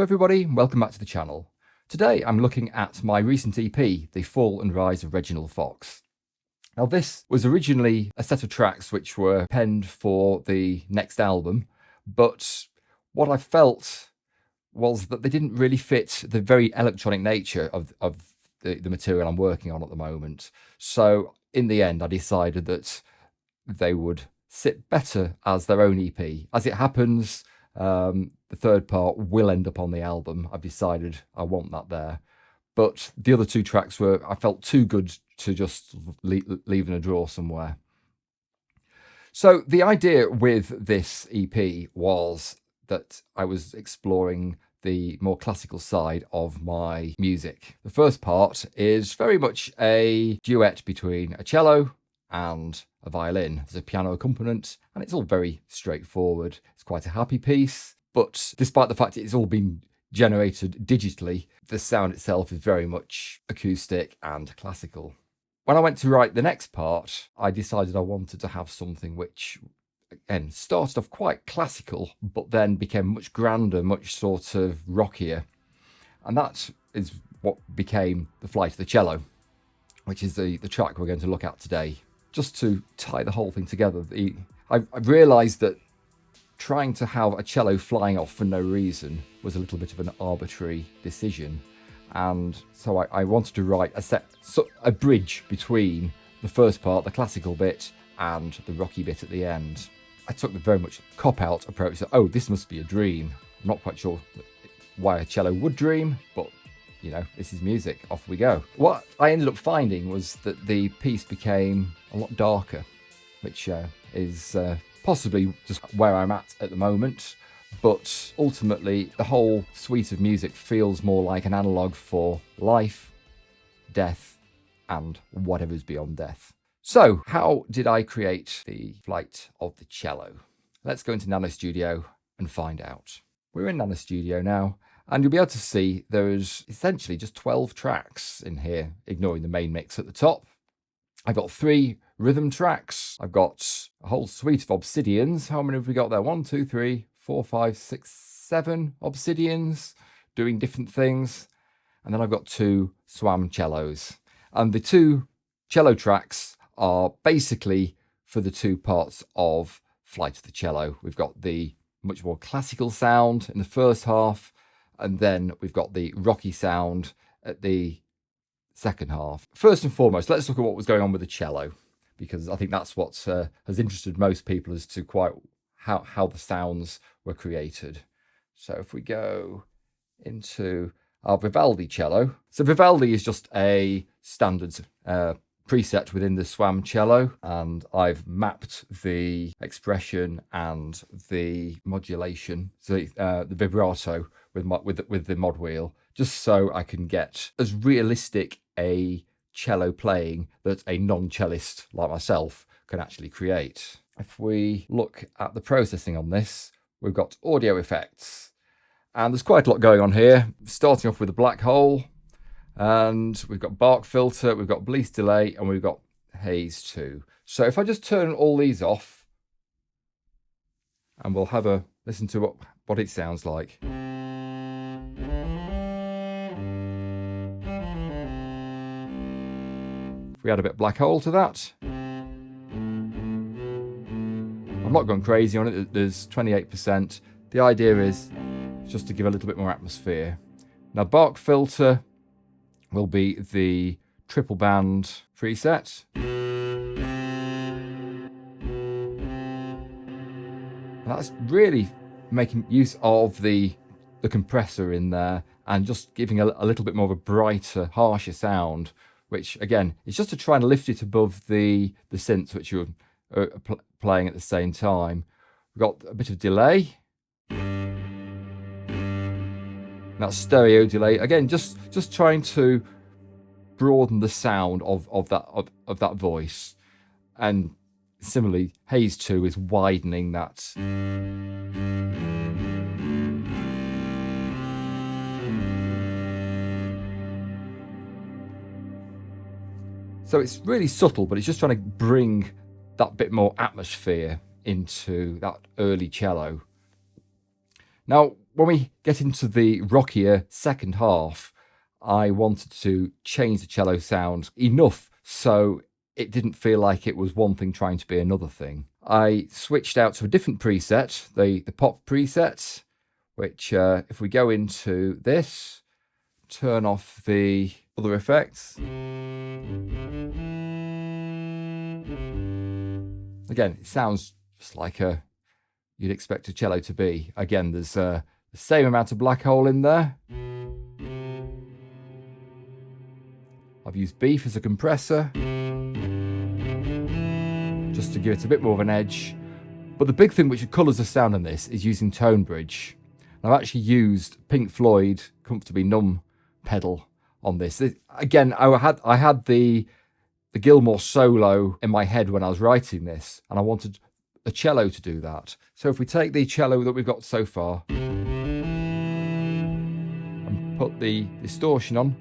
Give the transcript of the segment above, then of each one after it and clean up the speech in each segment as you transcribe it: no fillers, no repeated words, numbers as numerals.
everybody, welcome back to the channel. Today I'm looking at my recent EP, The Fall and Rise of Reginald Fox. Now this was originally a set of tracks which were penned for the next album, but what I felt was that they didn't really fit the very electronic nature of the material I'm working on at the moment. So in the end I decided that they would sit better as their own EP. As it happens, the third part will end up on the album. I've decided I want that there. But the other two tracks I felt too good to just leave in a drawer somewhere. So the idea with this EP was that I was exploring the more classical side of my music. The first part is very much a duet between a cello and a violin. There's a piano accompaniment and it's all very straightforward. It's quite a happy piece, but despite the fact it's all been generated digitally, the sound itself is very much acoustic and classical. When I went to write the next part, I decided I wanted to have something which, again, started off quite classical, but then became much grander, much sort of rockier. And that is what became The Flight of the Cello, which is the track we're going to look at today. Just to tie the whole thing together, I realised that trying to have a cello flying off for no reason was a little bit of an arbitrary decision. And so I wanted to write a bridge between the first part, the classical bit, and the rocky bit at the end. I took the very much cop-out approach that, oh, this must be a dream. I'm not quite sure why a cello would dream, but you know, this is music, off we go. What I ended up finding was that the piece became a lot darker, which is possibly just where I'm at the moment. But ultimately, the whole suite of music feels more like an analogue for life, death, and whatever's beyond death. So, how did I create The Flight of the Cello? Let's go into Nanostudio and find out. We're in Nanostudio now, and you'll be able to see there's essentially just 12 tracks in here, ignoring the main mix at the top. I've got 3 rhythm tracks. I've got a whole suite of obsidians. How many have we got there? 1, 2, 3, 4, 5, 6, 7 obsidians doing different things. And then I've got 2 SWAM cellos. And the 2 cello tracks are basically for the 2 parts of Flight of the Cello. We've got the much more classical sound in the first half, and then we've got the rocky sound at the second half. First and foremost, let's look at what was going on with the cello, because I think that's what has interested most people as to quite how the sounds were created. So if we go into our Vivaldi cello. So Vivaldi is just a standard preset within the SWAM cello, and I've mapped the expression and the modulation, so the vibrato with the mod wheel, just so I can get as realistic a cello playing that a non-cellist like myself can actually create. If we look at the processing on this, we've got audio effects, and there's quite a lot going on here, starting off with a black hole, and we've got bark filter, we've got bleed delay, and we've got haze too. So if I just turn all these off, and we'll have a listen to what it sounds like. If we add a bit of black hole to that, I'm not going crazy on it, there's 28%. The idea is just to give a little bit more atmosphere. Now bark filter will be the triple band preset. And that's really making use of the compressor in there and just giving a little bit more of a brighter, harsher sound, which again is just to try and lift it above the synths which you're playing at the same time. We've got a bit of delay. That's stereo delay. Again, just trying to broaden the sound of that voice. And similarly, haze 2 is widening that. So it's really subtle, but it's just trying to bring that bit more atmosphere into that early cello. Now, when we get into the rockier second half, I wanted to change the cello sound enough so it didn't feel like it was one thing trying to be another thing. I switched out to a different preset, the pop preset, which if we go into this, turn off the other effects. Again, it sounds just like you'd expect a cello to be. Again, there's the same amount of black hole in there. I've used beef as a compressor, just to give it a bit more of an edge. But the big thing which colours the sound in this is using tone bridge. And I've actually used Pink Floyd Comfortably Numb pedal on this. Again, I had the Gilmour solo in my head when I was writing this, and I wanted a cello to do that. So if we take the cello that we've got so far and put the distortion on,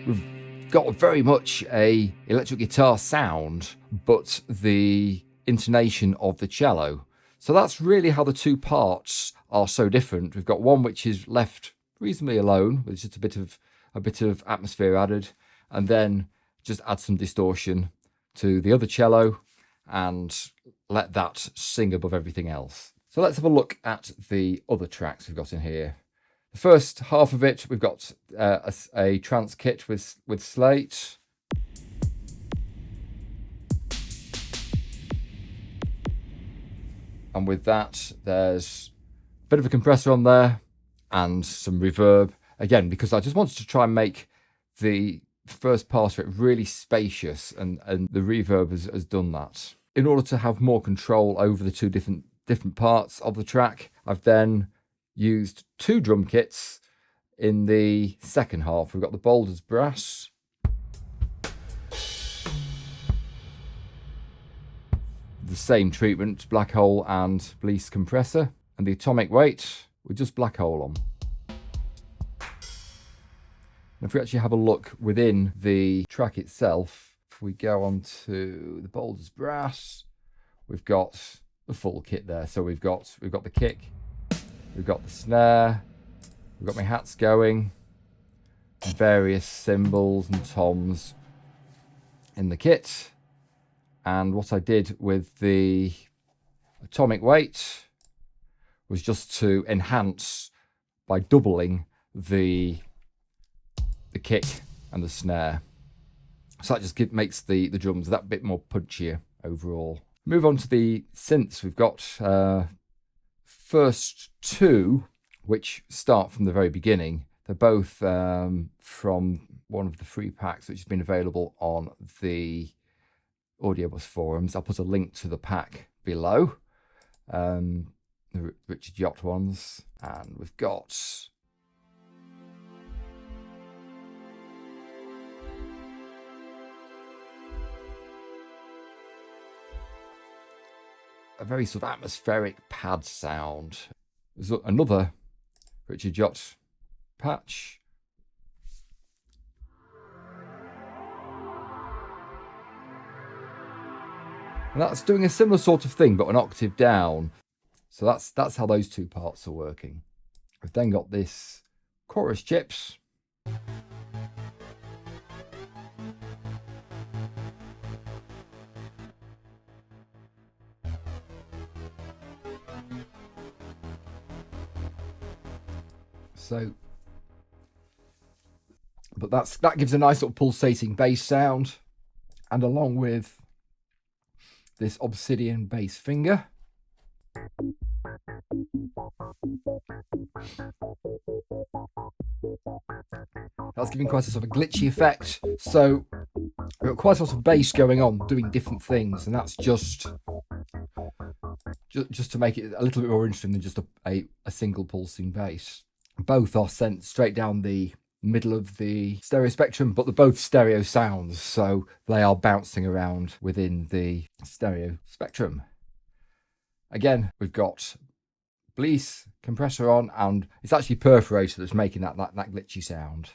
we've got very much a electric guitar sound, but the intonation of the cello. So that's really how the two parts are so different. We've got one which is left reasonably alone, with just a bit of atmosphere added, and then just add some distortion to the other cello and let that sing above everything else. So let's have a look at the other tracks we've got in here. The first half of it, we've got a trance kit with slate. And with that, there's a bit of a compressor on there and some reverb. Again, because I just wanted to try and make the first part of it really spacious, and the reverb has done that. In order to have more control over the two different parts of the track, I've then used two drum kits in the second half. We've got the Boulders Brass, the same treatment, black hole and bleach compressor, and the atomic weight with just black hole on. And if we actually have a look within the track itself, if we go on to the Boulders Brass, we've got the full kit there. So we've got the kick, we've got the snare, we've got my hats going, various cymbals and toms in the kit. And what I did with the atomic weight was just to enhance by doubling the kick and the snare. So that just makes the drums that bit more punchier overall. Move on to the synths. We've got first two, which start from the very beginning. They're both from one of the free packs which has been available on the Audiobus forums. I'll put a link to the pack below, the Richard Yacht ones. And we've got a very sort of atmospheric pad sound. There's another Richard Yacht patch. And that's doing a similar sort of thing, but an octave down. So that's how those two parts are working. We've then got this chorus chips. So, but that gives a nice little pulsating bass sound, and along with this obsidian bass finger. That's giving quite a sort of glitchy effect. So we've got quite a lot of bass going on, doing different things, and that's just to make it a little bit more interesting than just a single pulsing bass. Both are sent straight down the middle of the stereo spectrum, but they're both stereo sounds, so they are bouncing around within the stereo spectrum. Again, we've got bleach compressor on, and it's actually perforator that's making that glitchy sound.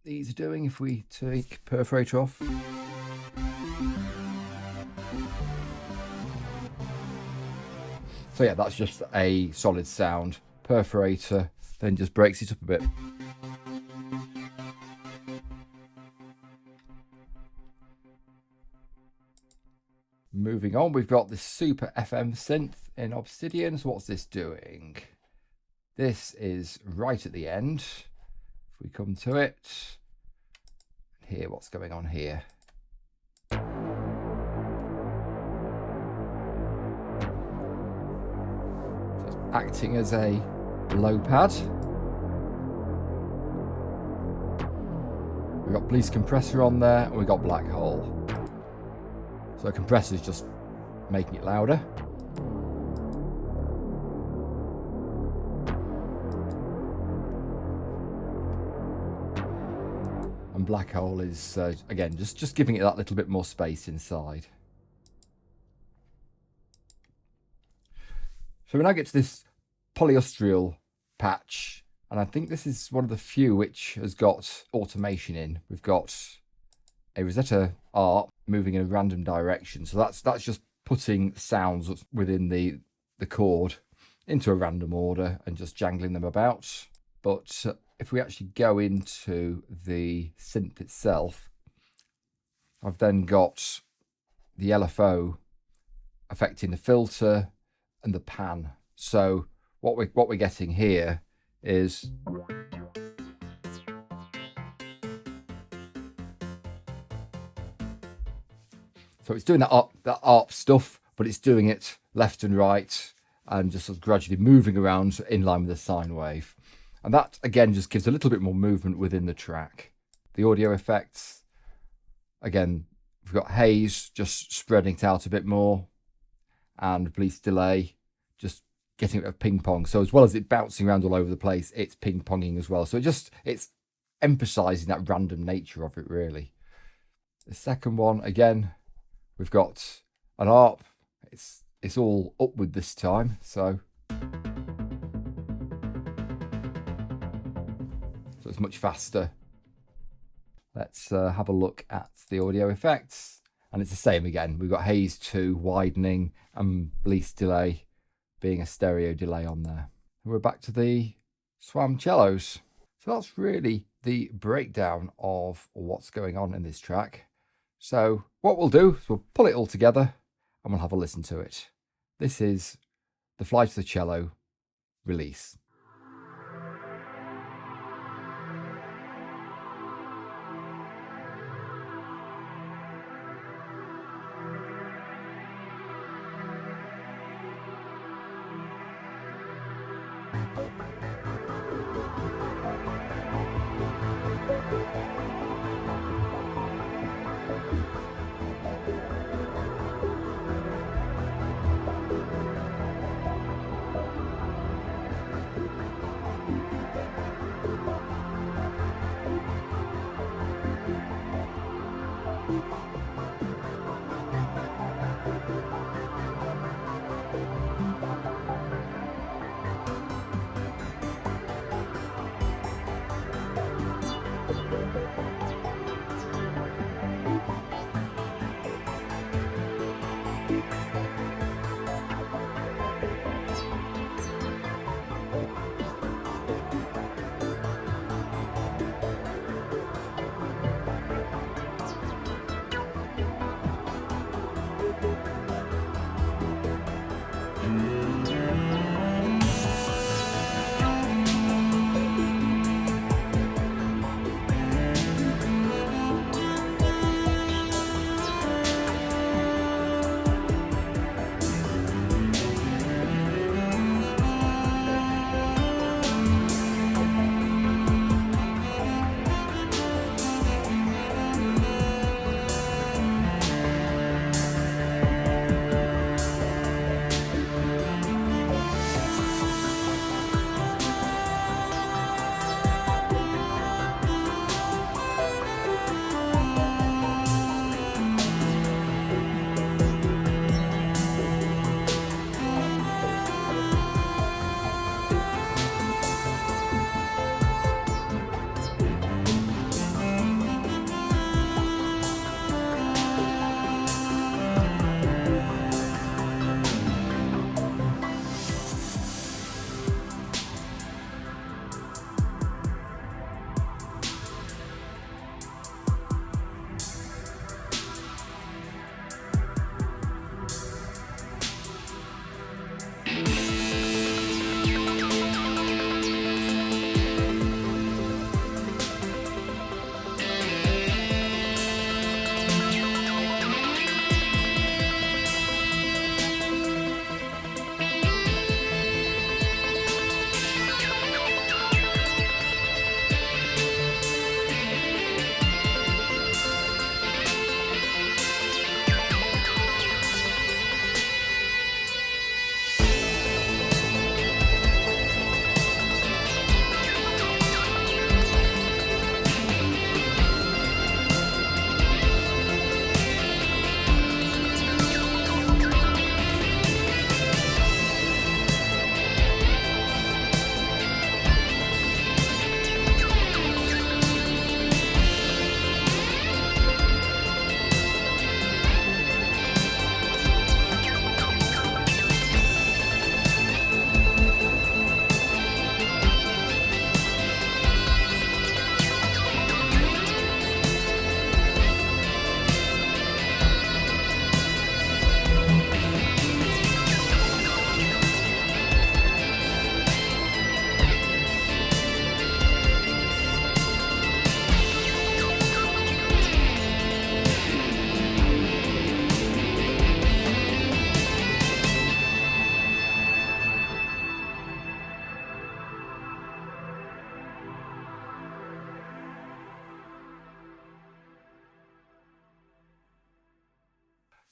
these are doing if we take perforator off. So yeah, that's just a solid sound. Perforator then just breaks it up a bit. Moving on, we've got this Super FM synth in Obsidian. So what's this doing? This is right at the end. If we come to it, hear what's going on here. So it's acting as a low pad. We've got Bleach compressor on there, and we've got black hole. So the compressor's just making it louder. And black hole is, again, just giving it that little bit more space inside. So we now get to this Polyester Patch. And I think this is one of the few which has got automation in. We've got a Rosetta ARP moving in a random direction. So that's just putting sounds within the chord into a random order and just jangling them about. But if we actually go into the synth itself, I've then got the LFO affecting the filter and the pan. So what we're getting here is so it's doing that ARP stuff, but it's doing it left and right and just sort of gradually moving around in line with the sine wave. And that again just gives a little bit more movement within the track. The audio effects, again, we've got haze just spreading it out a bit more, and bleach delay just getting a bit of ping pong. So as well as it bouncing around all over the place, it's ping ponging as well. So it's emphasizing that random nature of it, really. The second one, again, we've got an ARP. It's all upward this time, so it's much faster. Let's have a look at the audio effects, and it's the same again. We've got haze 2 widening and bleach delay being a stereo delay on there. We're back to the SWAM cellos. So that's really the breakdown of what's going on in this track. So what we'll do is we'll pull it all together and we'll have a listen to it. This is the Flight of the Cello release.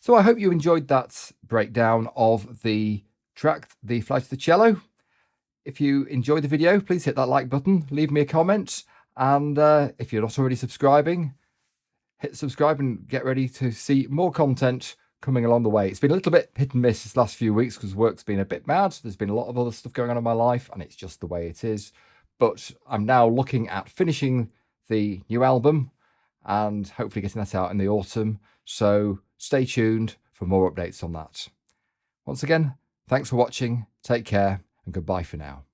So I hope you enjoyed that breakdown of the track, The Flight of the Cello. If you enjoyed the video, please hit that like button, leave me a comment, and if you're not already subscribing, hit subscribe and get ready to see more content coming along the way. It's been a little bit hit and miss this last few weeks because work's been a bit mad. There's been a lot of other stuff going on in my life, and it's just the way it is. But I'm now looking at finishing the new album and hopefully getting that out in the autumn. So stay tuned for more updates on that. Once again, thanks for watching, take care, and goodbye for now.